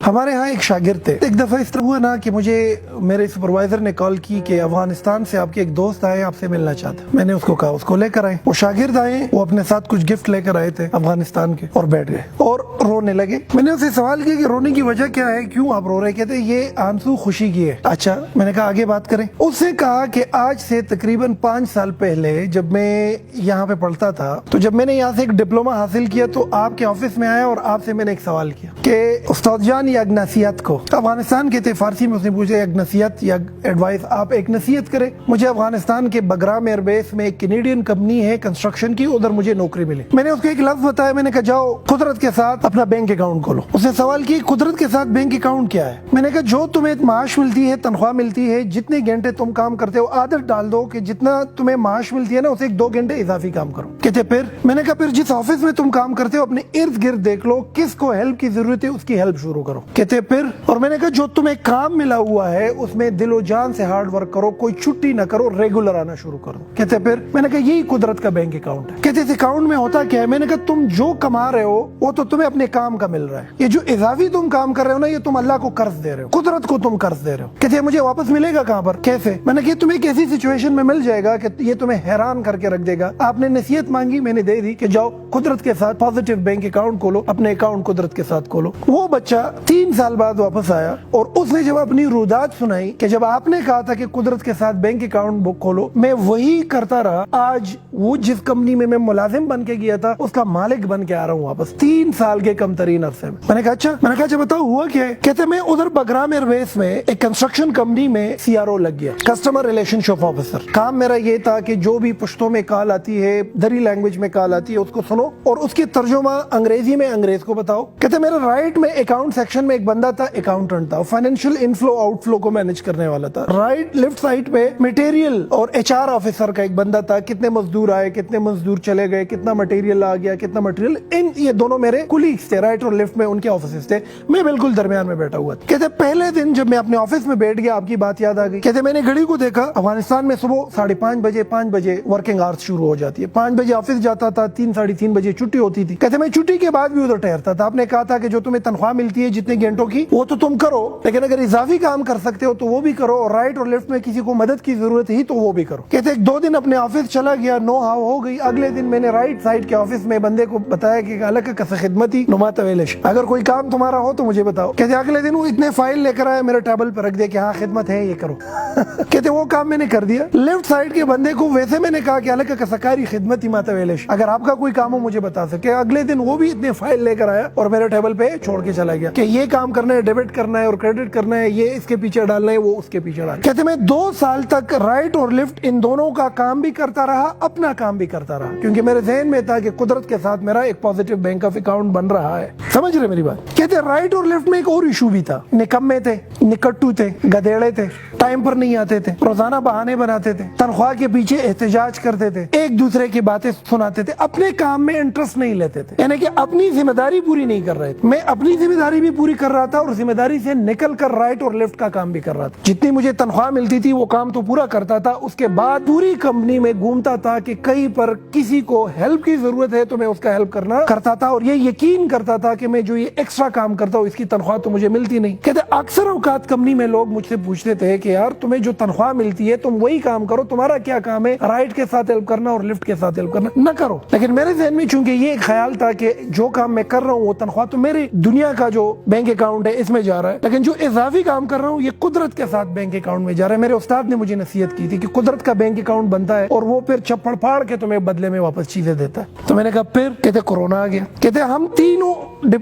ہمارے ہاں ایک شاگرد تھے. ایک دفعہ اس طرح ہوا نا کہ مجھے میرے سپروائزر نے کال کی کہ افغانستان سے آپ کے ایک دوست آئے آپ سے ملنا چاہتے ہیں. میں نے اس کو کہا اس کو لے کر آئے. وہ شاگرد آئے, وہ اپنے ساتھ کچھ گفٹ لے کر آئے تھے افغانستان کے, اور بیٹھ گئے اور رونے لگے. میں نے اسے سوال کیا کہ رونے کی وجہ کیا ہے, کیوں آپ رو رہے؟ کہتے یہ آنسو خوشی کی ہے. اچھا, میں نے کہا آگے بات کریں. اس سے کہا کہ آج سے تقریباً 5 سال پہلے جب میں یہاں پہ پڑھتا تھا تو جب میں نے یہاں سے ایک ڈپلوما حاصل کیا تو آپ کے آفس میں آیا اور آپ سے میں نے ایک سوال کیا کہ استاد جان یہ اگناسیات کو افغانستان کے تھے, فارسی میں اس نے پوچھا اگناسیات یا ایڈوائس, آپ ایک نصیحت کریں. مجھے افغانستان کے بگرام ایئر بیس میں ایک کینیڈین کمپنی ہے کنسٹرکشن کی, ادھر مجھے نوکری ملی. میں نے اس کو ایک لفظ بتایا, میں نے کہا جاؤ قدرت کے ساتھ اپنا بینک اکاؤنٹ کھولو. اس نے سوال کی قدرت کے ساتھ بینک اکاؤنٹ کیا ہے؟ میں نے کہا جو تمہیں معاش ملتی ہے, تنخواہ ملتی ہے, جتنے گھنٹے تم کام کرتے ہو عادت ڈال دو کہ جتنا تمہیں معاش ملتی ہے نا اسے 2 گھنٹے اضافی کام کرو. کہتے پھر؟ میں نے کہا پھر جس آفس میں تم کام کرتے ہو اپنے ارد گرد دیکھ لو کس کو ہیلپ کی ضرورت ہے, اس کی ہیلپ شروع کرو. کہتے پھر؟ اور میں نے کہا جو تمہیں کام ملا ہوا ہے اس میں دل و جان سے ہارڈ ورک کرو, کوئی چھٹی نہ کرو, ریگولر آنا شروع کرو. کہتے پھر؟ میں نے کہا یہی قدرت کا بینک اکاؤنٹ ہے. کہتے اس اکاؤنٹ میں ہوتا کیا ہے؟ میں نے کہا تم جو کما رہے ہو وہ تو تمہیں اپنے کام کا مل رہا ہے, یہ جو اضافی تم کام کر رہے ہو نا یہ تم اللہ کو قرض دے رہے ہو, قدرت کو تم قرض دے رہے ہو. کہتے مجھے واپس ملے گا کہاں پر, کیسے؟ میں نے کہا تمہیں ایک ایسی سچویشن میں مل جائے گا کہ یہ تمہیں حیران کر کے رکھ دے گا. آپ نے نصیحت مانگی, میں نے دے دی کہ جاؤ قدرت کے ساتھ پازیٹیو بینک اکاؤنٹ کھولو, اپنے اکاؤنٹ قدرت کے ساتھ کھولو. وہ بچہ 3 سال بعد واپس آیا اور اس نے جب اپنی رودات سنائی کہ جب آپ نے کہا تھا کہ قدرت کے ساتھ بینک اکاؤنٹ بک کھولو, میں وہی کرتا رہا. آج وہ جس کمپنی میں ملازم بن کے گیا تھا اس کا مالک بن کے آ رہا ہوں واپس 3 سال کے کم ترین عرصے میں. میں نے کہا اچھا. میں نے کہا اچھا بتاؤ ہوا کیا ہے؟ کہتے میں ادھر بگرام ایئر بیس میں ایک کنسٹرکشن کمپنی میں CRO لگ گیا, کسٹمر ریلیشن شپ آفیسر. کام میرا یہ تھا کہ جو بھی پشتوں میں کال آتی ہے, دری لینگویج میں کال آتی ہے, اس کو سنو اور اس کی ترجمہ انگریزی میں انگریز کو بتاؤ. کہتے میرا رائٹ میں اکاؤنٹ سیکشن میں ایک بندہ تھا, اکاؤنٹنٹ تھا, فائنینشیل انفلو آؤٹ فلو کو مینج کرنے والا تھا. رائٹ لیفٹ سائڈ پہ مٹیریل اور HR آفیسر کا ایک بندہ تھا, کتنے مزدور آئے, کتنے مزدور چلے گئے, کتنا مٹیریل آ گیا, کتنا مٹیریل, یہ دونوں میرے کولیگز تھے, رائٹ اور لیفٹ میں ان کے آفیسز تھے, میں بالکل درمیان میں بیٹھا ہوا تھا. کہتے پہلے دن جب میں اپنے آفس میں بیٹھ گیا آپ کی بات یاد آ گئی. کہتے میں نے گھڑی کو دیکھا, افغانستان میں صبح 5:30 5 بجے ورکنگ آورس شروع ہو جاتی ہے, 5 بجے آفس جاتا تھا, 3 ساڑھے 3 بجے چھٹی ہوتی تھی. کہتے میں چھٹی کے بعد بھی ادھر ٹھہرتا تھا. آپ نے کہا تھا کہ جو تمہیں تنخواہ ملتی ہے جتنے گھنٹوں کی وہ تو تم کرو, لیکن اگر اضافی کام کر سکتے ہو تو وہ بھی کرو, اور رائٹ اور لیفٹ میں کسی کو مدد کی ضرورت ہی تو وہ بھی کرو. کہتے 2 دن اپنے آفس چلا گیا, نو ہاو ہو گئی. اگلے دن میں نے رائٹ سائڈ کے آفس میں بندے کو بتایا کہ الگ کس خدمتی نما طویلش, اگر کوئی کام تمہارا ہو تو مجھے بتاؤ. کہتے اگلے دن وہ اتنے فائل لے کر آیا, میرے ٹیبل پہ رکھ دیا کہ ہاں خدمت ہے یہ کرو. کہتے وہ کام میں نے کر دیا. لیفٹ سائڈ کے بندے کو ویسے میں نے کہا کہ الگ کسکاری خدمتی ماتا ویلش, اگر آپ کا کوئی کام ہو مجھے بتا سکے. اگلے دن وہ بھی اتنے فائل لے کر آیا اور میرے ٹیبل پہ چھوڑ کے چلا گیا کہ یہ کام کرنا ہے, ڈیبٹ کرنا ہے اور کریڈٹ کرنا ہے, یہ اس کے پیچھے ڈالنا ہے, وہ اس کے پیچھے ڈالنا. کہتے میں 2 سال تک رائٹ اور لیفٹ ان دونوں کا کام بھی کرتا رہا, اپنا کام بھی کرتا رہا, کیونکہ میرے ذہن میں تھا کہ قدرت کے ساتھ میرا ایک پازیٹیو بینک آف اکاؤنٹ بن رہا ہے. سمجھ رہے میری بات؟ کہتے رائٹ اور لیفٹ میں ایک اور ایشو بھی تھا, نکمے تھے, نکٹو تھے, گدیڑے تھے, ٹائم پر نہیں آتے تھے, روزانہ بہانے بناتے تھے, تنخواہ کے پیچھے احتجاج کرتے تھے, ایک دوسرے کی باتیں سناتے تھے, اپنے کام میں انٹرسٹ نہیں لیتے تھے, یعنی کہ اپنی ذمہ داری پوری نہیں کر رہے تھے. میں اپنی ذمہ داری بھی پوری کر رہا تھا اور ذمہ داری سے نکل کر رائٹ اور لیفٹ کا کام بھی کر رہا تھا. جتنی مجھے تنخواہ ملتی تھی وہ کام تو پورا کرتا تھا, اس کے بعد پوری کمپنی میں گھومتا تھا کہ کہیں پر کسی کو ہیلپ کی ضرورت ہے تو میں اس کا ہیلپ کرنا کرتا تھا, اور یہ یقین کرتا تھا کہ میں جو یہ ایکسٹرا کام کرتا ہوں اس کی تنخواہ تو مجھے ملتی نہیں. کہتے اکثر اوقات کمپنی میں لوگ مجھ سے پوچھتے تھے کہ یار تمہیں جو تنخواہ ملتی ہے تم وہی کام کرو, تمہارا کیا کام ہے رائٹ کے ساتھ ہیلپ کرنا اور لیفٹ کے ساتھ ہیلپ کرنا, نہ کرو. لیکن میرے ذہن میں چونکہ یہ ایک خیال تھا کہ جو کام میں کر رہا ہوں وہ تنخواہ تو میری دنیا کا جو بینک اکاؤنٹ ہے اس میں جا رہا ہے, لیکن جو اضافی کام کر رہا ہوں یہ قدرت کے ساتھ بینک اکاؤنٹ میں جا رہا ہے. میرے استاد نے مجھے نصیحت کی تھی کہ قدرت کا بینک اکاؤنٹ بنتا ہے اور وہ پھر چپڑ پھاڑ کے تمہیں بدلے میں واپس چیزیں دیتا ہے. تو میں نے کہا پھر؟ کہتے کورونا آ گیا. کہتے ہم تینوں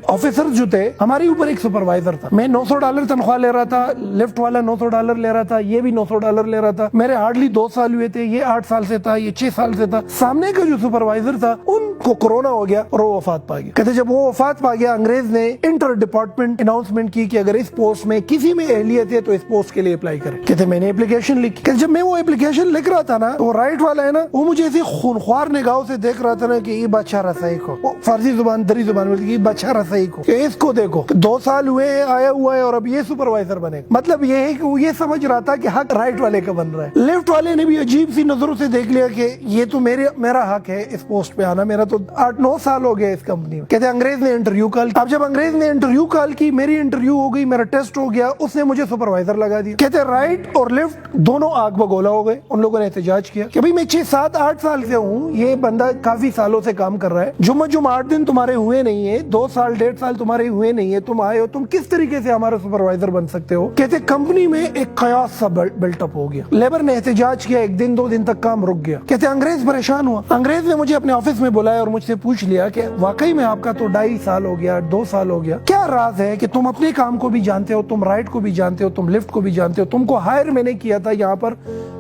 آفیسر جو تھے, ہمارے اوپر ایک سپروائزر تھا, میں $900 تنخواہ لے رہا تھا, لیفٹ والا $900 لے رہا تھا, یہ بھی $900 لے رہا تھا. میرے ہارڈلی 2 سال ہوئے تھے, یہ 8 سال سے تھا, یہ 6 سال سے تھا. سامنے کا جو سپروائزر تھا ان کو کورونا ہو گیا اور وہ وفات پا گیا. کہتے جب وہ وفات پا گیا انگریز نے انٹر ڈپارٹمنٹ اناؤنسمنٹ کی کہ اگر اس پوسٹ میں کسی میں اہلیت ہے تو اس پوسٹ کے لیے اپلائی کرے. کہتے میں نے اپلیکیشن لکھی. کہ جب میں وہ اپلیکیشن لکھ رہا تھا نا, وہ رائٹ والا ہے نا, وہ مجھے ایسی خونخوار نگاہوں سے دیکھ رہا تھا نا کہ یہ بادشاہ رسائی کو, فارسی زبان دری زبان میں یہ بادشاہ رسائی کو, کہ اس کو دیکھو 2 سال ہوئے آیا ہوا ہے اور اب یہ سپروائزر بنے. مطلب یہ ہے کہ وہ یہ سمجھ رہا تھا کہ حق رائٹ والے کا بن رہا ہے. لیفٹ والے نے بھی عجیب سی نظروں سے دیکھ لیا کہ یہ تو میرا حق ہے اس پوسٹ پہ آنا, میرا تو 8-9 سال ہو گئے اس کمپنی میں. کہتے انگریز نے انٹرویو کال. اب جب انگریز نے انٹرویو کال سال کی, میری انٹرویو ہو گئی, میرا ٹیسٹ ہو گیا, اس نے مجھے سپروائزر لگا دیا. کہتے رائٹ اور لیفٹ دونوں آگ بگولا ہو گئے. ان لوگوں نے احتجاج کیا کہ بھئی میں 6 7 8 سال سے ہوں, یہ بندہ کافی سالوں سے کام کر رہا ہے, جمعہ 8 دن تمہارے ہوئے نہیں ہے, 2 سال 1.5 سال تمہارے ہوئے نہیں ہے, تم آئے ہو, تم کس طریقے سے ہمارا سپروائزر بن سکتے ہو. کہتے کمپنی میں ایک قیاس سا بلٹ اپ ہو گیا. لیبر نے احتجاج کیا, 1 دن 2 دن تک کام رک گیا. کہتے انگریز پریشان ہوا. انگریز نے مجھے اپنے آفس میں بلایا اور مجھ سے پوچھ لیا کہ واقعی میں آپ کا تو 2.5 سال ہو گیا, 2 سال ہو گیا, کیا راز ہے کہ تم اپنے کام کو بھی جانتے ہو, تم رائٹ کو بھی جانتے ہو, تم لیفٹ کو بھی جانتے ہو, تم کو ہائر میں نے کیا تھا یہاں پر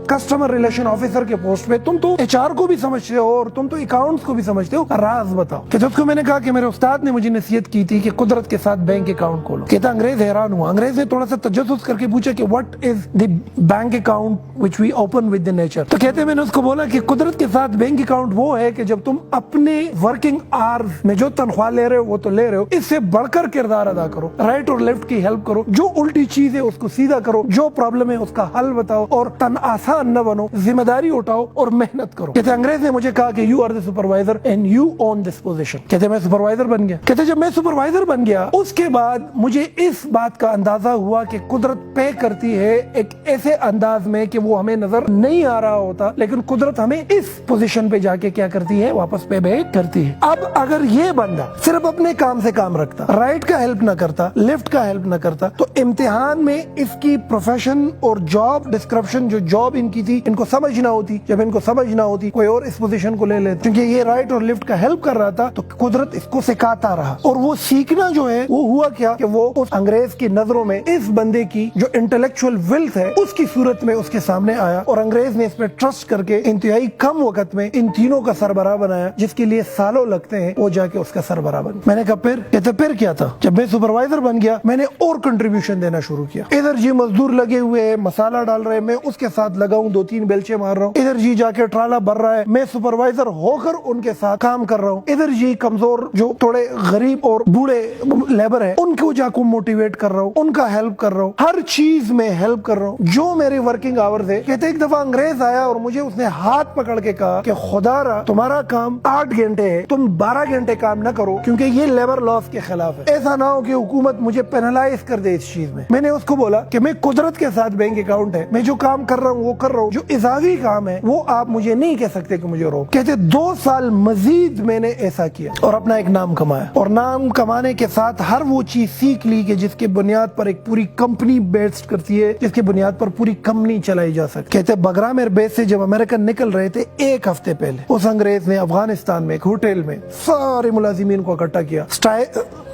کسٹمر ریلیشن آفیسر کے پوسٹ پہ, تم تو ایچ آر کو بھی سمجھتے ہو اور تم تو اکاؤنٹس کو بھی سمجھتے ہو, راز بتاؤ. کہ اس کو میں نے کہا کہ میرے استاد نے مجھے نصیحت کی تھی کہ قدرت کے ساتھ بینک اکاؤنٹ کھولو. کہتا انگریز حیران ہوا. انگریز نے تھوڑا سا تجسس کر کے پوچھا کہ what is the bank account which we open with the nature. تو کہتے میں نے اس کو بولا کہ قدرت کے ساتھ بینک اکاؤنٹ وہ ہے کہ جب تم اپنے ورکنگ آورز میں جو تنخواہ لے رہے ہو وہ تو لے رہے ہو, اس سے بڑھ کر کردار ادا کرو, رائٹ اور لیفٹ کی ہیلپ کرو, جو الٹی چیز ہے اس کو سیدھا کرو, جو پرابلم ہے اس کا حل بتاؤ, اور تن آسان نہ بنو, ذمہ داری اٹھاؤ اور محنت کرو. کہتے انگریز نے مجھے کہا کہ you are the supervisor and you own this position. کہتے میں سپروائزر بن گیا. کہتے جب میں سپروائزر بن گیا اس کے بعد مجھے اس بات کا اندازہ ہوا کہ قدرت پے کرتی ہے ایک ایسے انداز میں کہ وہ ہمیں نظر نہیں آ رہا ہوتا, لیکن قدرت ہمیں اس پوزیشن پہ جا کے کیا کرتی ہے, واپس پے بیک کرتی ہے. اب اگر یہ بندہ صرف اپنے کام سے کام رکھتا, رائٹ کا ہیلپ نہ کرتا, لیفٹ کا ہیلپ نہ کرتا, تو امتحان میں اس کی پروفیشن اور جاب ڈسکرپشن, جو جاب ان کی تھی, ان کو سمجھ نہ ہوتی. جب ان کو سمجھ نہ ہوتی کوئی اور اس پوزیشن کو لے لیتا, کیونکہ یہ رائٹ اور لیفٹ کا ہیلپ کر رہا تھا, تو قدرت اس کو سکھاتا رہا. اور وہ سیکھنا جو ہے وہ ہوا کیا کہ وہ اس انگریز کی نظروں میں اس بندے کی جو انٹلیکچوئل ویلتھ ہے اس کی صورت میں اس کے سامنے آیا, اور انگریز نے اس پہ ٹرسٹ کر کے انتہائی کم وقت میں ان تینوں کا سربراہ بنایا, جس کے لیے سالوں لگتے ہیں, وہ جا کے اس کا سربراہ بن. میں نے کہا پھر کیا تھا. جب میں سپروائزر بن گیا میں نے اور کنٹریبیوشن دینا شروع کیا. ادھر جی مزدور لگے ہوئے ہیں, مسالہ ڈال رہے ہیں, میں اس کے ساتھ لگا ہوں, 2-3 بیلچے مار رہا ہوں. ادھر جی جا کے ٹرالا بھر رہا ہے, میں سپروائزر ہو کر ان کے ساتھ کام کر رہا ہوں. ادھر جی کمزور جو تھوڑے غریب اور بوڑھے لیبر ہیں ان کو جا کو موٹیویٹ کر رہا ہوں, ان کا ہیلپ کر رہا ہوں, ہر چیز میں ہیلپ کر رہا ہوں جو میرے ورکنگ آورز ہے. کہتے ایک دفعہ انگریز آیا اور مجھے اس نے ہاتھ پکڑ کے کہا کہ خدا را تمہارا کام 8 گھنٹے ہے, تم 12 گھنٹے کام نہ کرو کیونکہ یہ لیبر لاس کے خلاف ہے. ایسا نہ ہو کہ حکومت مجھے پینلائز کر دے اس چیز میں. میں نے اس کو بولا کہ میں قدرت کے ساتھ بینک اکاؤنٹ ہے, میں جو کام کر رہا ہوں وہ کر رہا ہوں, جو اضافی کام ہے وہ آپ مجھے نہیں کہہ سکتے کہ مجھے روک. کہتے 2 سال مزید میں نے ایسا کیا اور اپنا ایک نام کمایا, اور نام کمانے کے ساتھ ہر وہ چیز سیکھ لی کہ جس کے بنیاد پر ایک پوری کمپنی بیسڈ کرتی ہے, جس کے بنیاد پر پوری کمپنی چلائی جا سکتی. کہتے بگرامیر بیس سے جب امریکن نکل رہے تھے 1 ہفتے پہلے اس انگریز نے افغانستان میں ایک ہوٹل میں سارے ملازمین کو اکٹھا کیا,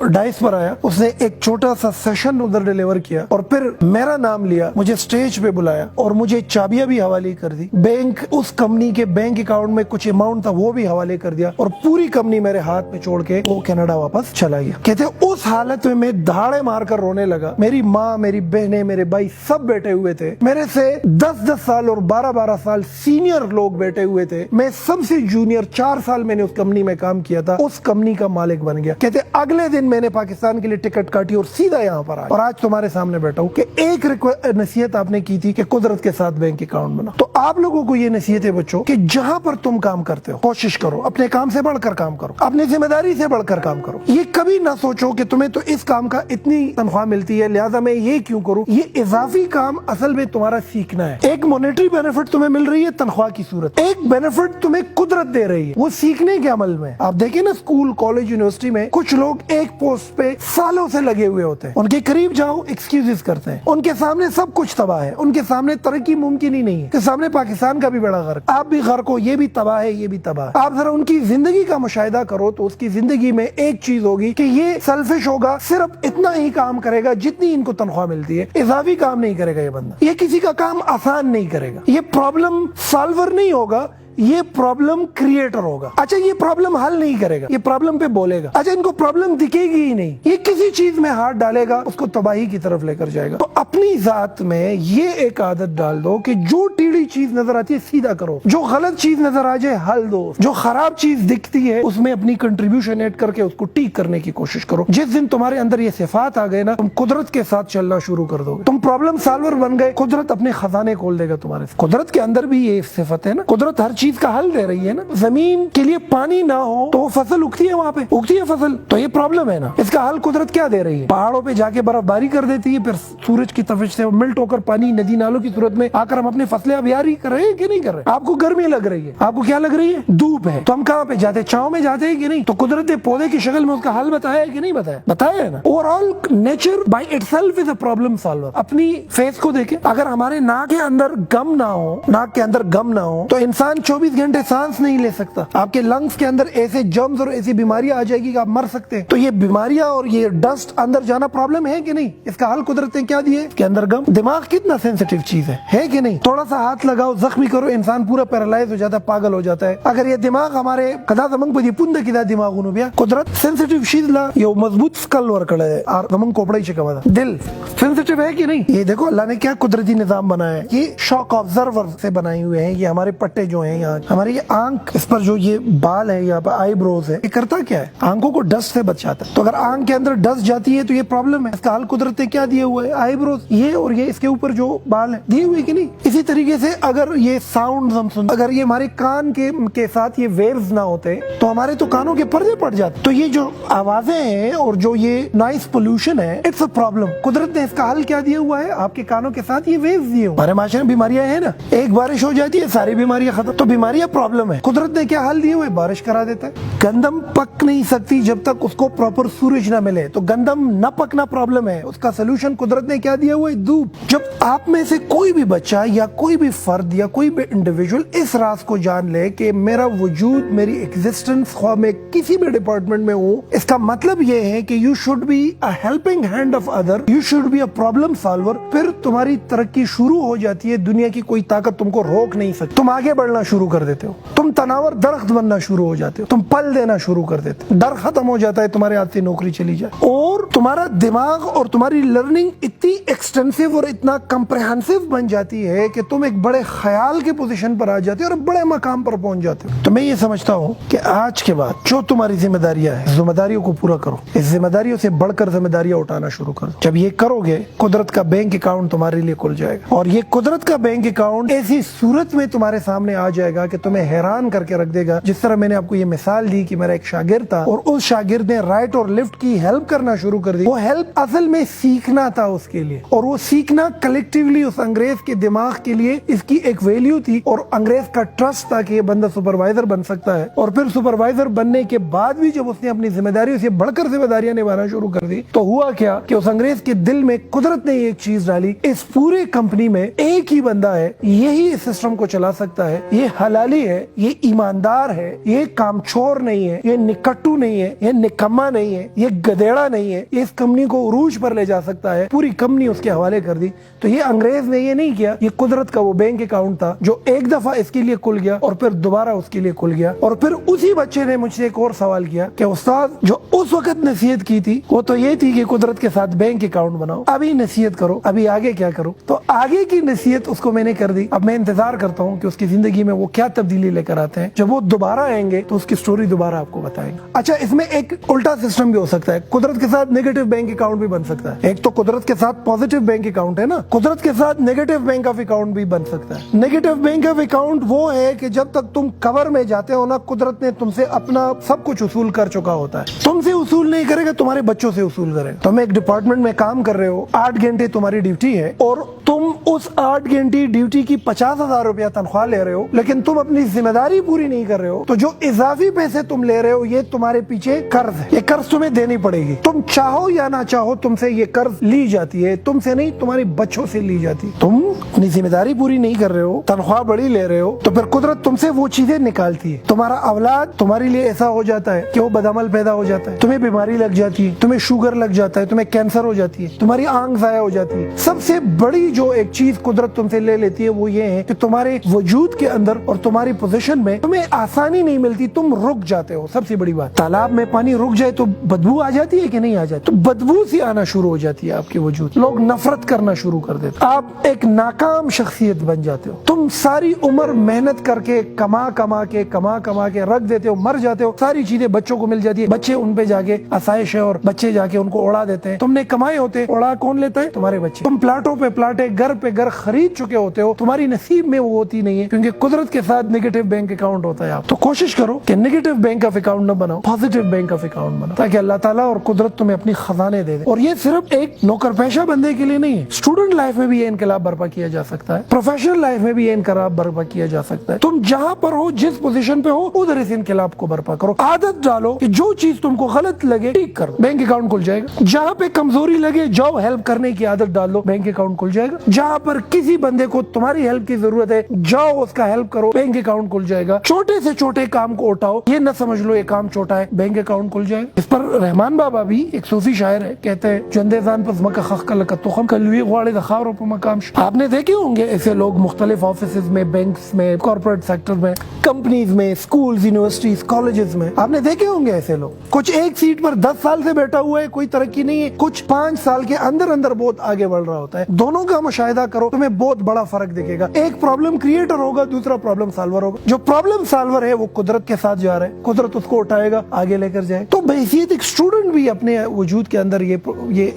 ڈائس پر آیا, اس نے ایک چھوٹا سا سیشن ادھر ڈیلیور کیا, اور پھر میرا نام لیا, مجھے سٹیج پہ بلایا اور مجھے چابیاں بھی حوالے کر دی. بینک, اس کمپنی کے بینک اکاؤنٹ میں کچھ اماؤنٹ تھا وہ بھی حوالے کر دیا, اور پوری کمپنی میرے ہاتھ میں چھوڑ کے وہ کینیڈا واپس چلا گیا. کہتے اس حالت میں دھاڑے مار کر رونے لگا. میری ماں, میری بہنیں, میرے بھائی سب بیٹھے ہوئے تھے, میرے سے 10-10 سال اور 12-12 سال سینئر لوگ بیٹھے ہوئے تھے. میں سب سے جونیئر, 4 سال میں نے اس کمپنی میں کام کیا تھا, اس کمپنی کا مالک بن گیا. کہتے اگلے دن میں نے پاکستان کے لیے ٹکٹ کاٹی اور سیدھا یہاں پر آیا, اور آج تمہارے سامنے بیٹھا ہوں کہ ایک نصیحت آپ نے کی تھی کہ قدرت کے ساتھ بینک اکاؤنٹ بنا. تو آپ لوگوں کو یہ نصیحت ہے بچوں کہ جہاں پر تم کام کرتے ہو کوشش کرو اپنے کام سے بڑھ کر کام کرو, اپنی ذمہ داری سے بڑھ کر کام کرو. یہ کبھی نہ سوچو کہ تمہیں تو اس کام کا اتنی تنخواہ ملتی ہے لہذا میں یہ کیوں کروں. یہ اضافی کام اصل میں تمہارا سیکھنا ہے. ایک مانیٹری بینیفٹ تمہیں مل رہی ہے تنخواہ کی صورت, ایک بینیفٹ تمہیں قدرت دے رہی ہے وہ سیکھنے کے عمل میں. آپ دیکھیں نا اسکول, کالج, یونیورسٹی میں کچھ لوگ ایک پوسٹ پہ سالوں سے لگے ہوئے ہوتے ہیں, ان کے قریب جاؤ ایکسکیوزز کرتے ہیں, ان کے سامنے سب کچھ تباہ ہے, ان کے سامنے ترقی ممکن ہی نہیں ہے, کہ سامنے پاکستان کا بھی بڑا غرق, آپ بھی غرق ہو, یہ بھی تباہ ہے, یہ بھی تباہ ہے. آپ ذرا ان کی زندگی کا مشاہدہ کرو تو اس کی زندگی میں ایک چیز ہوگی کہ یہ سیلفش ہوگا, صرف اتنا ہی کام کرے گا جتنی ان کو تنخواہ ملتی ہے, اضافی کام نہیں کرے گا یہ بندہ, یہ کسی کا کام آسان نہیں کرے گا, یہ پرابلم سالور نہیں ہوگا, یہ پرابلم کریٹر ہوگا. اچھا یہ پرابلم حل نہیں کرے گا, یہ پرابلم پہ بولے گا. اچھا ان کو پرابلم دکھے گی ہی نہیں, یہ کسی چیز میں ہاتھ ڈالے گا اس کو تباہی کی طرف لے کر جائے گا. تو اپنی ذات میں یہ ایک عادت ڈال دو کہ جو ٹیڑھی چیز نظر آتی ہے سیدھا کرو, جو غلط چیز نظر آ جائے حل دو, جو خراب چیز دکھتی ہے اس میں اپنی کنٹریبیوشن ایڈ کر کے اس کو ٹھیک کرنے کی کوشش کرو. جس دن تمہارے اندر یہ صفات آ گئے نا, تم قدرت کے ساتھ چلنا شروع کر دو گے, تم پرابلم سالور بن گئے. قدرت اپنے خزانے کھول دے گا تمہارے. قدرت کے اندر بھی یہ صفت ہے نا, قدرت ہر چیز کا حل دے رہی ہے نا. زمین کے لیے پانی نہ ہو تو وہ فصل اگتی ہے, وہاں پہ اگتی ہے فصل, تو یہ پرابلم ہے نا. اس کا حل قدرت کیا دے رہی ہے؟ پہاڑوں پہ جا کے برف باری کر دیتی ہے, پھر سورج کی تفش سے ملٹ ہو کر پانی ندی نالوں کی صورت میں آ کر ہم اپنے فصلیں ابیاری کر رہے ہیں کہ نہیں کر رہے؟ آپ کو گرمی لگ رہی ہے, آپ کو کیا لگ رہی ہے؟ دھوپ ہے, تو ہم کہاں پہ جاتے ہیں؟ چھاؤں میں جاتے ہیں کہ نہیں؟ تو قدرت نے پودے کی شکل میں اس کا حل بتایا ہے کہ نہیں بتایا؟ بتایا ہے نا. Over all nature by it self is a problem solver. اپنی فیس کو دیکھیں, اگر ہمارے ناک کے اندر گم نہ ہو, ناک کے اندر گم نہ ہو تو انسان 24 گھنٹے سانس نہیں لے سکتا. آپ کے لنگس کے اندر ایسے جرمز اور ایسی بیماریاں آ جائے گی کہ آپ مر سکتے ہیں. تو یہ بیماریاں اور یہ ڈسٹ اندر جانا پرابلم ہے کہ نہیں؟ اس کا حل قدرت نے کیا دیا ہے؟ اس کے اندر گم. دماغ کتنا سینسیٹیو چیز ہے کہ نہیں؟ تھوڑا سا ہاتھ لگاؤ, زخمی کرو, انسان پورا پیرالائز ہو جاتا ہے, پاگل ہو جاتا ہے. اگر یہ دماغ ہمارے قدا زمنگ پہ پند کدا دماغ انو بیا قدرت سینسیٹیو چیز لا, یہ مضبوط سکل ورکڑ ہے اور زمنگ کوپڑائی چکا دا دل سینسیٹیو ہے کہ نہیں؟ یہ دیکھو اللہ نے کیا قدرتی نظام بنایا ہے. یہ شاک آبزرور سے بنائے ہوئے ہیں. یہ ہمارے پٹے جو ہیں یہاں, ہماری یہ آنکھ, اس پر جو یہ بال ہے یہاں پر آئی بروز ہے, یہ کرتا کیا ہے؟ آنکھوں کو ڈسٹ سے بچاتا ہے. تو اگر آنکھ کے اندر ڈسٹ جاتی ہے تو یہ پرابلم ہے. اس کا حل قدرت نے کیا دیا ہوا ہے؟ آئی بروز, یہ اور یہ اس کے اوپر جو بال ہیں دیے ہوئے کہ نہیں. اسی طریقے سے اگر یہ ساؤنڈ ہم سن, اگر یہ ہمارے کان کے ساتھ یہ ویوز نہ ہوتے تو ہمارے تو کانوں کے پردے پڑ جاتے. تو یہ جو آوازیں ہیں اور جو یہ نوائز پولوشن ہے, اٹس اے پرابلم. قدرت نے اس کا حل کیا دیا ہوا ہے؟ آپ کے کانوں کے ساتھ یہ ویوز دیے ہوئے. ہمارے معاشرے میں بیماریاں ہیں نا, ایک بارش ہو جاتی ہے ساری بیماریاں ختم. تو بیماریاں پرابلم ہے. قدرت نے کیا حل دیے ہوئے؟ بارش کرا دیتا ہے. گندم پک نہیں سکتی جب تک اس کو پراپر سورج نہ ملے, تو گندم نہ پکنا پرابلم ہے. اس کا سلوشن قدرت نے کیا دیا ہوا ہے؟ دھوپ. جب آپ میں سے کوئی بھی بچہ یا کوئی بھی فرد یا کوئی بھی انڈیویجول اس راز کو جان لے کہ میرا وجود, میری ایگزسٹنس, خواہ میں کسی بھی ڈپارٹمنٹ میں ہوں, اس کا مطلب یہ ہے کہ you should be a helping hand of other, you should be a problem solver. پھر تمہاری ترقی شروع ہو جاتی ہے. دنیا کی کوئی طاقت تم کو روک نہیں سکتی. تم آگے بڑھنا شروع کر دیتے ہو, تم تناور درخت بننا شروع ہو جاتے ہو, تم پل دینا شروع کر دیتے ہو. ڈر ختم ہو جاتا ہے, تمہارے ہاتھ سے نوکری چلی جائے. اور تمہارا دماغ اور تمہاری لرننگ اتنی ایکسٹینسو اور اتنا کمپریہنسو بن جاتی ہے کہ تم ایک بڑے خیال کے پوزیشن پر آ جاتے ہو اور بڑے مقام پر پہنچ جاتے ہو. تو میں یہ سمجھتا ہوں کہ آج کے بعد جو تمہاری ذمہ داریاں ہیں, ذمہ داریوں کو پورا کرو. اس ذمہ داریوں سے بڑھ کر ذمہ داریاں اٹھانا شروع کرو. جب یہ کرو گے, قدرت کا بینک اکاؤنٹ تمہارے لیے کھل جائے گا. اور یہ قدرت کا بینک اکاؤنٹ ایسی صورت میں تمہارے سامنے آ جائے گا کہ تمہیں حیران کر کے رکھ دے گا. جس طرح میں نے آپ کو یہ مثال دی کہ میرا ایک شاگرد تھا اور اس شاگرد نے رائٹ اور لیفٹ کی ہیلپ کرنا شروع کر دی. وہ ہیلپ اصل میں سیکھنا تھا اس کے لیے, اور وہ سیکھنا کلیکٹیولی اس انگریز کے دماغ کے لیے اس کی ایک ویلیو تھی, اور انگریز کا ٹرسٹ تھا کہ یہ بندہ سپروائزر بن سکتا ہے. اور پھر سپروائزر بننے کے بعد بھی جب اس نے اپنی ذمہ داریوں سے بڑھ کر ذمہ داریاں نبھانا شروع کر دی, تو ہوا کیا کہ اس انگریز کے دل میں قدرت نے ایک چیز ڈالی, اس پورے کمپنی میں ایک ہی بندہ ہے, یہی اس سسٹم کو چلا سکتا ہے, یہ حلالی ہے, یہ ایماندار ہے, یہ کامچور نہیں ہے, یہ نکٹو نہیں ہے, یہ نکما نہیں ہے, یہ گدیڑا نہیں ہے, یہ اس کمپنی کو عروج پر لے جا سکتا ہے. پوری کمپنی اس کے حوالے کر دی. تو یہ انگریز نے یہ نہیں کیا, یہ قدرت کا وہ بینک اکاؤنٹ تھا جو ایک دفعہ اس کے لیے کھل گیا اور پھر دوبارہ اس کے لیے کھل گیا. اور پھر اسی بچے نے مجھ سے ایک اور سوال کیا کہ استاد, جو اس وقت نصیحت کی تھی وہ تو یہ تھی کہ قدرت کے ساتھ بینک اکاؤنٹ بناؤ, ابھی نصیحت کرو, ابھی آگے کیا کرو. تو آگے کی نصیحت اس کو میں نے کر دی. اب میں انتظار کرتا ہوں کہ اس کی زندگی میں وہ کیا تبدیلی لے کر آتے ہیں. جب وہ دوبارہ آئیں گے تو اس کی سٹوری دوبارہ آپ کو بتائیں گے. اچھا, اس میں ایک الٹا سسٹم بھی ہو سکتا ہے. قدرت کے ساتھ نیگیٹو بینک اکاؤنٹ بھی بن سکتا ہے. ایک تو قدرت کے ساتھ پازیٹیو بینک اکاؤنٹ ہے نا, قدرت کے ساتھ نیگیٹو بینک آف اکاؤنٹ بھی بن سکتا ہے. نیگیٹو بینک آف اکاؤنٹ وہ ہے کہ جب تک تم کور میں جاتے ہو نا, قدرت نے تم سے اپنا سب کچھ وصول کر چکا ہوتا ہے. تم سے وصول نہیں کرے گا, تمہارے بچوں سے وصول کرے. تم ایک ڈپارٹمنٹ میں کام کر رہے ہو, 8 گھنٹے تمہاری ڈیوٹی ہے, اور تم اس 8 گھنٹے ڈیوٹی کی 50,000 روپیہ تنخواہ لے رہے ہو, لیکن تم اپنی ذمہ داری پوری نہیں کر رہے ہو. تو جو اضافی پیسے تم لے رہے ہو, یہ تمہارے پیچھے قرض ہے. یہ قرض تمہیں دینی پڑے گی. تم چاہو یا نہ چاہو تم سے یہ قرض لی جاتی ہے. تم سے نہیں, تمہارے بچوں سے لی جاتی ہے. تم اپنی ذمہ داری پوری نہیں کر رہے ہو, تنخواہ بڑی لے رہے ہو, تو پھر قدرت تم سے وہ چیزیں نکالتی ہے. تمہارا اولاد تمہارے لیے ایسا ہو جاتا ہے کہ وہ بدعمل پیدا ہو جاتا ہے, تمہیں بیماری لگ جاتی ہے, تمہیں شوگر لگ جاتا ہے, تمہیں کینسر ہو جاتی ہے, تمہاری آنکھ ضائع ہو جاتی ہے. سب سے بڑی جو ایک ایک چیز قدرت تم سے لے لیتی ہے وہ یہ ہے کہ تمہارے وجود کے اندر اور تمہاری پوزیشن میں تمہیں آسانی نہیں ملتی, تم رک جاتے ہو. سب سے بڑی بات, تالاب میں پانی رک جائے تو بدبو آ جاتی ہے کہ نہیں آ جاتی؟ تو بدبو سی آنا شروع ہو جاتی ہے آپ کے وجود, لوگ نفرت کرنا شروع کر دیتے, آپ ایک ناکام شخصیت بن جاتے ہو. تم ساری عمر محنت کر کے کما کما کے رکھ دیتے ہو, مر جاتے ہو, ساری چیزیں بچوں کو مل جاتی ہے, بچے ان پہ جا کے آسائش ہے اور بچے جا کے ان کو اڑا دیتے ہیں. تم نے کمائے ہوتے, اڑا کون لیتا ہے؟ تمہارے بچے. تم پلاٹوں پہ پلاٹے, گھر پہ گھر خرید چکے ہوتے ہو, تمہاری نصیب میں وہ ہوتی نہیں ہے کیونکہ قدرت کے ساتھ نیگیٹو بینک اکاؤنٹ ہوتا ہے. آپ تو کوشش کرو کہ نیگیٹو بینک آف اکاؤنٹ نہ بناؤ, پازیٹو بینک آف اکاؤنٹ بناؤ, تاکہ اللہ تعالیٰ اور قدرت تمہیں اپنی خزانے دے دے. اور یہ صرف ایک نوکر پیشہ بندے کے لیے نہیں ہے, اسٹوڈنٹ لائف میں بھی یہ انقلاب برپا کیا جا سکتا ہے, پروفیشنل لائف میں بھی یہ انقلاب برپا کیا جا سکتا ہے. تم جہاں پر ہو, جس پوزیشن پہ ہو, ادھر اس انقلاب کو برپا کرو. عادت ڈالو کہ جو چیز تم کو غلط لگے ٹھیک کرو, بینک اکاؤنٹ کھل جائے گا. جہاں پہ کمزوری لگے جاؤ ہیلپ کرنے کی عادت ڈال دو, بینک اکاؤنٹ کھل جائے گا. جہاں پر کسی بندے کو تمہاری ہیلپ کی ضرورت ہے جاؤ اس کا ہیلپ کرو, بینک اکاؤنٹ کھل جائے گا. چھوٹے سے چھوٹے کام کو اٹھاؤ, یہ نہ سمجھ لو یہ کام چھوٹا ہے, بینک اکاؤنٹ کھل جائے گا. اس پر رحمان بابا بھی ایک صوفی شاعر ہے, کہتے ہیں جندے زان پس مکہ خخ کلک تخم کلوی غواڑے دخاورو پا مقام. آپ نے دیکھے ہوں گے ایسے لوگ مختلف آفیسز میں, بینکس میں, کارپوریٹ سیکٹر میں, کمپنیز میں, اسکولز, یونیورسٹیز, کالجز میں آپ نے دیکھے ہوں گے ایسے لوگ. کچھ ایک سیٹ پر 10 سال سے بیٹھا ہوا ہے, کوئی ترقی نہیں ہے, کچھ 5 سال کے اندر بہت آگے بڑھ رہا ہوتا ہے. دونوں کا مشاہدہ کرو, تمہیں بہت بڑا فرق دکھے گا. ایک پرابلم کریٹر ہوگا, دوسرا پرابلم سالور ہوگا. جو پرابلم سالور ہے وہ قدرت کے ساتھ جا رہا ہے, قدرت اس کو اٹھائے گا, آگے لے کر جائے. تو بحیثیت ایک اسٹوڈنٹ بھی اپنے وجود کے اندر یہ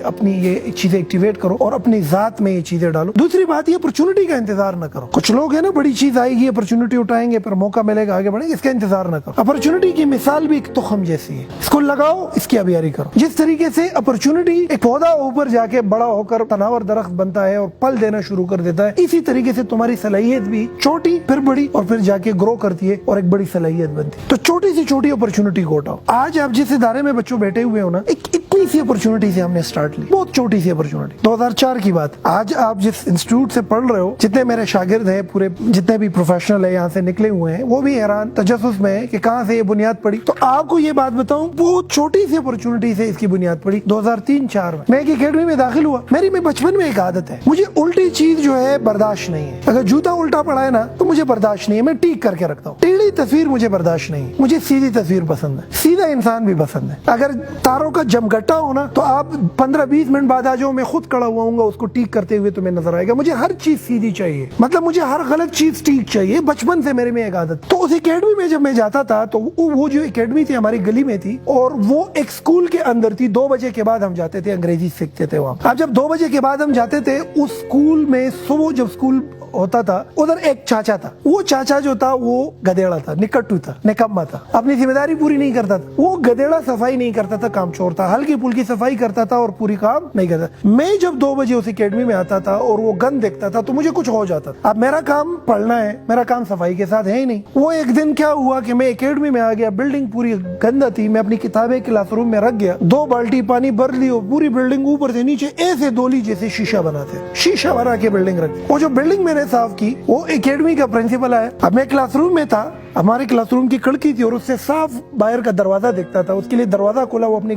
اپنی یہ چیزیں ایکٹیویٹ کرو اور اپنی ذات میں یہ چیزیں ڈالو. دوسری بات, یہ اپرچونٹی کا انتظار نہ کرو. کچھ لوگ ہیں نا, بڑی چیز آئے گی, اپرچونٹی اٹھائیں گے, پھر موقع ملے گا, آگے بڑھیں گے, اس کا انتظار نہ کرو. اپرچونٹی کی مثال بھی ایک تخم جیسی ہے, اس کو لگاؤ, اس کی آبیاری کرو. جس طریقے سے اپرچونٹی ایک پودا اوپر جا کے بڑا ہو کر تناور درخت بنتا ہے اور پھل دینا شروع کر دیتا ہے, اسی طریقے سے تمہاری صلاحیت بھی چھوٹی پھر بڑی اور پھر جا کے گرو کرتی ہے اور ایک بڑی صلاحیت بنتی ہے. تو چھوٹی سی چھوٹی اپرچونٹی کو اٹھاؤ. آج آپ جس ادارے میں بچوں بیٹھے ہوئے ہو نا, ایک اتنی سی اپرچونٹی سے ہم نے سٹارٹ لی, بہت چھوٹی سی اپرچونٹی. 2004 کی بات. آج آپ جس انسٹیٹیوٹ سے پڑھ رہے ہو, جتنے میرے شاگرد ہیں, پورے جتنے بھی پروفیشنل ہیں یہاں سے نکلے ہوئے ہیں, وہ بھی حیران تجسس میں ہے کہ کہاں سے یہ بنیاد پڑی. تو آپ کو یہ بات بتاؤں, بہت چھوٹی سی اپرچونٹی سے اس کی بنیاد پڑی. 2003-04 میں ایک اکیڈمی میں داخل ہوا. میری بچپن میں ایک عادت ہے, مجھے الٹی چیز جو ہے برداشت نہیں ہے. اگر جوتا الٹا پڑا ہے نا تو مجھے برداشت نہیں ہے, میں ٹیک کر کے رکھتا ہوں. ٹیڑھی تصویر مجھے برداشت نہیں ہے, مجھے سیدھی تصویر پسند ہے. سیدھا انسان بھی پسند ہے. اگر تاروں کا جمگٹا ہونا تو آپ 15-20 منٹ بعد آ جاؤ, میں خود کھڑا ہوا ہوں گا, اس کو ٹیک کرتے ہوئے تمہیں نظر آئے گا. مجھے ہر چیز سیدھی چاہیے, مطلب مجھے ہر غلط چیز ٹھیک چاہیے. بچپن سے میرے میں ایک عادت. تو اس اکیڈمی میں جب میں جاتا تھا تو وہ جو اکیڈمی تھی ہماری گلی میں تھی, اور وہ ایک اسکول کے اندر تھی. 2 بجے کے بعد ہم جاتے تھے, انگریزی سیکھتے تھے وہاں. اب جب 2 بجے کے بعد ہم جاتے تھے اس اسکول میں, صبح جب اسکول ہوتا تھا, ادھر ایک چاچا تھا. وہ چاچا جو تھا وہ گدیڑا تھا, نکٹو تھا, نکما تھا, اپنی ذمہ داری پوری نہیں کرتا تھا. وہ گدیڑا صفائی نہیں کرتا تھا, کام چور تھا. ہلکی پھلکی صفائی کرتا تھا اور پوری کام نہیں کرتا. میں جب 2 بجے اس اکیڈمی میں آتا تھا اور وہ گند دیکھتا تھا تو مجھے کچھ ہو جاتا تھا. اب میرا کام پڑھنا ہے, میرا کام صفائی کے ساتھ ہے ہی نہیں. وہ ایک دن کیا ہوا کہ میں اکیڈمی میں آ گیا, بلڈنگ پوری گندا تھی, میں اپنی کتابیں کلاس روم میں رکھ گیا, 2 بالٹی پانی بھر لی اور پوری بلڈنگ اوپر سے نیچے ایسے دولی جیسے شیشہ بناتے, شیشہ بنا کے بلڈنگ رکھ. وہ جو بلڈنگ میں نے صاف کی, وہ اکیڈمی کا پرنسپل آیا. اب میں کلاس روم میں تھا, ہمارے کلاس روم کی کھڑکی تھی اور اس سے صاف باہر کا دروازہ دیکھتا تھا. اس کے لیے دروازہ کھولا, وہ اپنی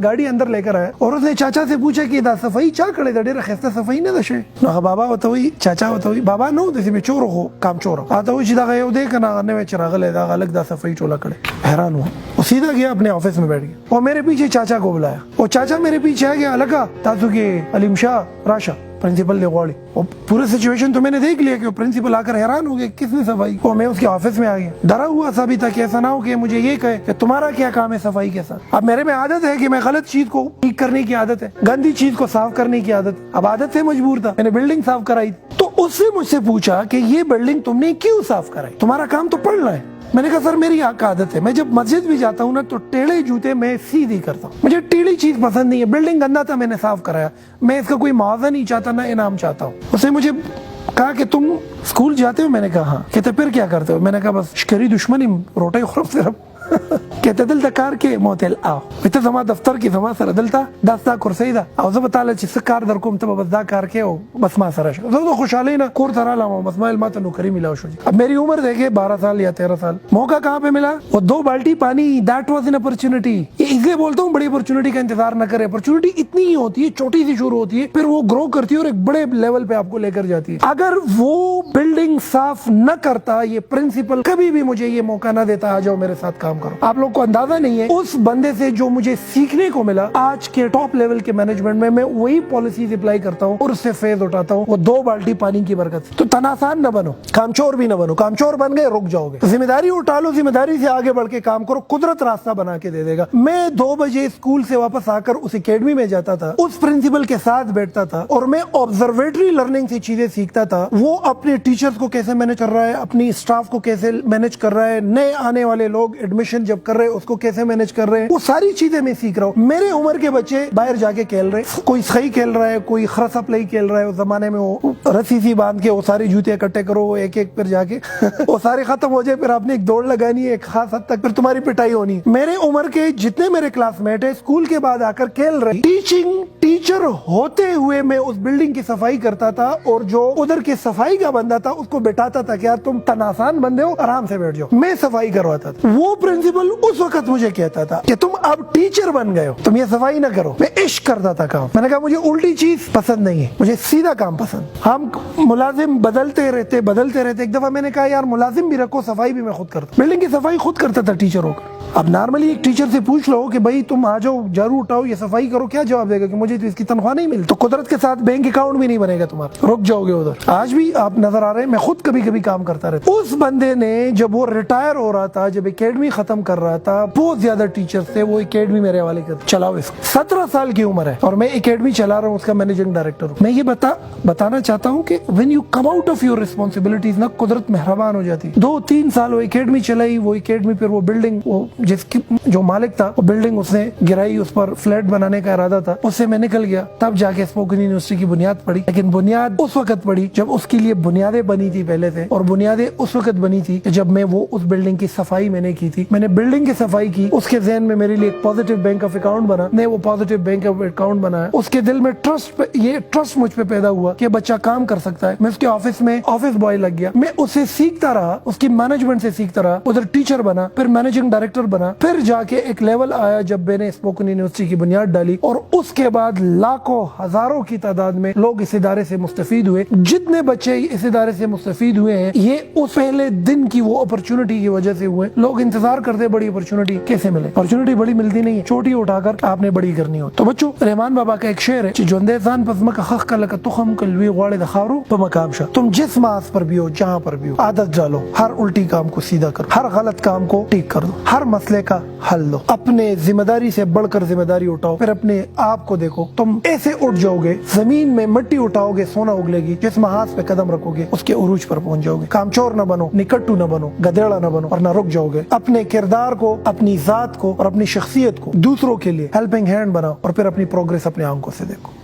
گاڑی اندر لے کر آیا اور اس نے چاچا سے پوچھا کہ دا صفائی چا کڑے دا ډیره خسته صفائی نه دشه. نو بابا وتوي چاچا وتوي بابا نو د سیمه چور هو کام چور اته و چې دا یو دې کنه نه چراغله دا غلط دا صفائی ټولا کړي. حیران ہوا. وہ سیدھا گیا اپنے آفس میں بیٹھ گیا اور میرے پیچھے چاچا کو بلایا. وہ چاچا میرے پیچھے آ گیا, لگا تاسو کې علیم شاہ راشا پرنسپل نے غواړي. اور پورے سچویشن تو میں نے دیکھ لیا کہ وہ پرنسپل آ کر حیران ہو گیا کس نے صفائی. اور میں اس کے آفس میں آ گیا, ڈرا ہوا سا بھی تھا کہ ایسا نہ ہو کہ مجھے یہ کہے کہ تمہارا کیا کام ہے صفائی کے ساتھ. اب میرے میں عادت ہے کہ میں غلط چیز کو ٹھیک کرنے کی عادت ہے, گندی چیز کو صاف کرنے کی عادت. اب عادت سے مجبور تھا, میں نے بلڈنگ صاف کرائی. تو اس سے مجھ سے پوچھا کہ یہ بلڈنگ تم نے کیوں صاف کرائی, تمہارا کام تو پڑھنا ہے. میں نے کہا سر میری عادت ہے, میں جب مسجد بھی جاتا ہوں نا تو ٹیڑھے جوتے میں سیدھی کرتا ہوں, مجھے ٹیڑھی چیز پسند نہیں ہے. بلڈنگ گندا تھا, میں نے صاف کرایا, میں اس کا کوئی معاوضہ نہیں چاہتا نہ انعام چاہتا ہوں. اس نے مجھے کہا کہ تم اسکول جاتے ہو, میں نے کہا ہاں. کہتے پھر کیا کرتے ہو, میں نے کہا بس شکری دشمنی روٹے خورم صرف کہتے دل کار کې موتل آو ته زما دفتر کې زما سره دلته داستا کرسي ده او زه به تعالی چې څه کار در کوم ته بس دا کار کې او بس ما سره شو زه خوشحالي نه کور ته رالم بس ما علمات نوکری ملا شو اب میری عمر دیکھے 12 سال یا 13 سال موقع کہاں پہ ملا وہ 2 بالٹی پانی دیٹ واز این اپرچونٹی اس لیے بولتا ہوں بڑی اپرچونٹی کا انتظار نہ کرے اپرچونٹی اتنی ہی ہوتی ہے چھوٹی سی شروع ہوتی ہے پھر وہ گرو کرتی ہے اور ایک بڑے لیول پہ آپ کو لے کر جاتی ہے اگر وہ بلڈنگ صاف نہ کرتا یہ پرنسپل کبھی بھی مجھے یہ موقع نہ دیتا آ جاؤ میرے ساتھ کام کرو آپ لوگ کو اندازہ نہیں ہے اس بندے سے جو مجھے سیکھنے کو ملا آج کے ٹاپ لیول کے مینجمنٹ میں وہی پالیسیز اپلائی کرتا ہوں اور اس سے فیض اٹھاتا ہوں وہ 2 بالٹی پانی کی برکت سے تو تناسان نہ بنو کامچور بھی نہ بنو کامچور بن گئے رک جاؤ گے ذمہ داری اٹھا لو ذمہ داری سے آگے بڑھ کے کام کرو قدرت راستہ بنا کے دے دے گا میں 2 بجے اسکول سے واپس آ کر اس اکیڈمی میں جاتا تھا اس پرنسپل کے ساتھ بیٹھتا تھا اور میں آبزرویٹری لرننگ سے چیزیں سیکھتا تھا وہ اپنے ٹیچرز کو کیسے مینج کر رہا ہے اپنی اسٹاف کو کیسے مینج کر رہا ہے نئے آنے والے لوگ ایڈمیشن جب کر رہے ہیں اس کو کیسے مینج کر رہے ہیں وہ ساری چیزیں میں سیکھ رہا ہوں میرے عمر کے بچے باہر جا کے کھیل رہے کوئی سخی کھیل رہا ہے کوئی خرسا پلائی کھیل رہا ہے اس زمانے میں وہ رسی سی باندھ کے وہ ساری جوتے اکٹھے کرو ایک ایک پھر جا کے وہ سارے ختم ہو جائے پھر آپ نے ایک دوڑ لگانی ہے ایک خاص حد تک پھر تمہاری پٹائی ہونی میرے عمر کے جتنے میرے کلاس میٹ ہیں اسکول کے بعد آ کر کھیل رہے ٹیچر ہوتے ہوئے میں اس بلڈنگ کی صفائی کرتا تھا اور جو ادھر کے صفائی کا بندہ تھا اس کو بٹھاتا تھا کہ یار تم تناسان بندے ہو آرام سے بیٹھ جاؤ میں صفائی کرواتا تھا وہ پرنسپل اس وقت مجھے کہتا تھا کہ تم اب ٹیچر بن گئے ہو تم یہ صفائی نہ کرو میں عشق کرتا تھا کام میں نے کہا مجھے الٹی چیز پسند نہیں ہے مجھے سیدھا کام پسند ہم ملازم بدلتے رہتے ایک دفعہ میں نے کہا یار ملازم بھی رکھو صفائی بھی میں خود کرتا بلڈنگ کی صفائی خود کرتا تھا ٹیچر ہو کر اب نارملی ایک ٹیچر سے پوچھ لو کہ بھائی تم آ جاؤ جھاڑو اٹھاؤ یہ صفائی کرو کیا جواب دے گا کہ مجھے تو اس کی تنخواہ نہیں ملتی تو قدرت کے ساتھ بینک اکاؤنٹ بھی نہیں بنے گا تمہارا رک جاؤ گے ادھر آج بھی آپ نظر آ رہے ہیں میں خود کبھی کبھی کام کرتا رہتا اس بندے نے جب وہ ریٹائر ہو رہا تھا جب اکیڈمی ختم کر رہا تھا بہت زیادہ ٹیچر تھے وہ اکیڈمی میرے حوالے کر چلاؤ اس 17 سال کی عمر ہے اور میں اکیڈمی چلا رہا ہوں اس کا مینیجنگ ڈائریکٹر ہوں میں یہ بتانا چاہتا ہوں کہ when you come out of your responsibilities نا قدرت مہربان ہو جاتی 2-3 سال وہ اکیڈمی چلائی وہ اکیڈمی پھر وہ بلڈنگ جس کی جو مالک تھا وہ بلڈنگ اس نے گرائی اس پر فلیٹ بنانے کا ارادہ تھا اس سے میں نکل گیا تب جا کے اسپوکن یونیورسٹی کی بنیاد پڑی لیکن بنیاد اس وقت پڑی جب اس کے لیے بنیادیں بنی تھی پہلے سے اور بنیادیں اس وقت بنی تھی جب میں وہ اس بلڈنگ کی صفائی میں نے کی تھی میں نے بلڈنگ کی صفائی کی اس کے ذہن میں میرے لیے ایک پازیٹیو بینک آف اکاؤنٹ بنا میں وہ پازیٹیو بینک آف اکاؤنٹ بنایا اس کے دل میں ٹرسٹ مجھ پہ پیدا ہوا کہ بچہ کام کر سکتا ہے میں اس کے آفس میں آفس بوائے لگ گیا میں اسے سیکھتا رہا اس کی مینجمنٹ سے سیکھتا رہا ادھر ٹیچر بنا پھر مینیجنگ ڈائریکٹر بنا پھر جا کے ایک لیول آیا جب میں نے اسپوکن یونیورسٹی کی بنیاد ڈالی اور اس کے بعد لاکھوں ہزاروں کی تعداد میں لوگ اس ادارے سے مستفید ہوئے جتنے بچے اس ادارے سے مستفید ہوئے ہیں یہ اس پہلے دن کی وہ اپرچونٹی کی وجہ سے ہوئے لوگ انتظار کرتے بڑی اپرچونٹی کیسے ملے اپرچونٹی بڑی ملتی نہیں ہے چھوٹی اٹھا کر آپ نے بڑی کرنی ہو تو بچوں رحمان بابا کا ایک شعر ہے جوندے ځان پزمک خخ کلک تخم کلوی غواړي د خاورو په مقام شه تم جس ماس پر بھی ہو جہاں پر بھی ہو عادت ڈالو ہر الٹی کام کو سیدھا کرو ہر غلط کام کو ٹھیک کر دو ہر مسئلے کا حل دو اپنے ذمہ داری سے بڑھ کر ذمہ داری اٹھاؤ پھر اپنے آپ کو دیکھو تم ایسے اٹھ جاؤ گے زمین میں مٹی اٹھاؤ گے سونا اگلے گی جس محاذ پہ قدم رکھو گے اس کے عروج پر پہنچ جاؤ گے کامچور نہ بنو نکٹو نہ بنو گدیڑا نہ بنو اور نہ رک جاؤ گے اپنے کردار کو اپنی ذات کو اور اپنی شخصیت کو دوسروں کے لیے ہیلپنگ ہینڈ بناؤ اور پھر اپنی پروگریس اپنے آنکھوں سے دیکھو